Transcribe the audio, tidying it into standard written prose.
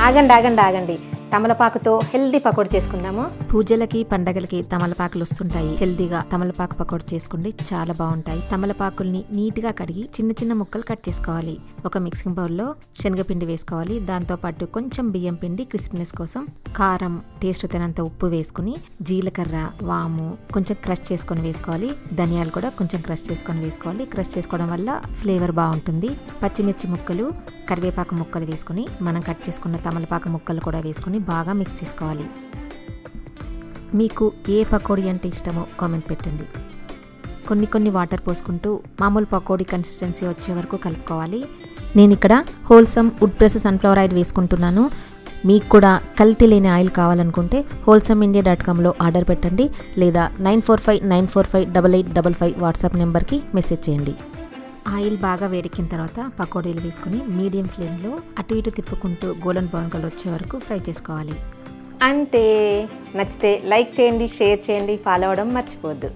ఆగండి ఆగండి ఆగండి తమలపాకుతో హెల్దీ పకోడీ చేసుకుందాము. పూజలకి పండగలకి తమలపాకులు వస్తుంటాయి. హెల్దీగా తమలపాకు పకోడీ చేసుకోండి, చాలా బాగుంటాయి. తమలపాకుల్ని నీట్గా కడిగి చిన్న చిన్న ముక్కలు కట్ చేసుకోవాలి. ఒక మిక్సింగ్ బౌల్లో శనగపిండి వేసుకోవాలి. దాంతోపాటు కొంచెం బియ్యం పిండి క్రిస్పీనెస్ కోసం, కారం, టేస్ట్ తినంత ఉప్పు వేసుకుని, జీలకర్ర, వాము కొంచెం క్రష్ చేసుకొని వేసుకోవాలి. ధనియాలు కూడా కొంచెం క్రష్ చేసుకొని వేసుకోవాలి. క్రష్ చేసుకోవడం వల్ల ఫ్లేవర్ బాగుంటుంది. పచ్చిమిర్చి ముక్కలు, కరివేపాకు ముక్కలు వేసుకుని, మనం కట్ చేసుకున్న తమలపాకు ముక్కలు కూడా వేసుకుని బాగా మిక్స్ చేసుకోవాలి. మీకు ఏ పకోడీ అంటే ఇష్టమో కామెంట్ పెట్టండి. కొన్ని వాటర్ పోసుకుంటూ మామూలు పకోడీ కన్సిస్టెన్సీ వచ్చే వరకు కలుపుకోవాలి. నేను ఇక్కడ wholesome wood press sunflower oil వేసుకుంటున్నాను. మీకు కూడా కల్తీ లేని ఆయిల్ కావాలనుకుంటే wholesameindia.comలో ఆర్డర్ పెట్టండి, లేదా 9459458855 వాట్సాప్ నెంబర్కి మెసేజ్ చేయండి. ఆయిల్ బాగా వేడెక్కిన తర్వాత పకోడీలు వేసుకుని మీడియం ఫ్లేమ్లో అటు ఇటు తిప్పుకుంటూ గోల్డెన్ బ్రౌన్ కలర్ వచ్చే వరకు ఫ్రై చేసుకోవాలి. అంతే. నచ్చితే లైక్ చేయండి, షేర్ చేయండి, ఫాలో అవ్వడం మర్చిపోవద్దు.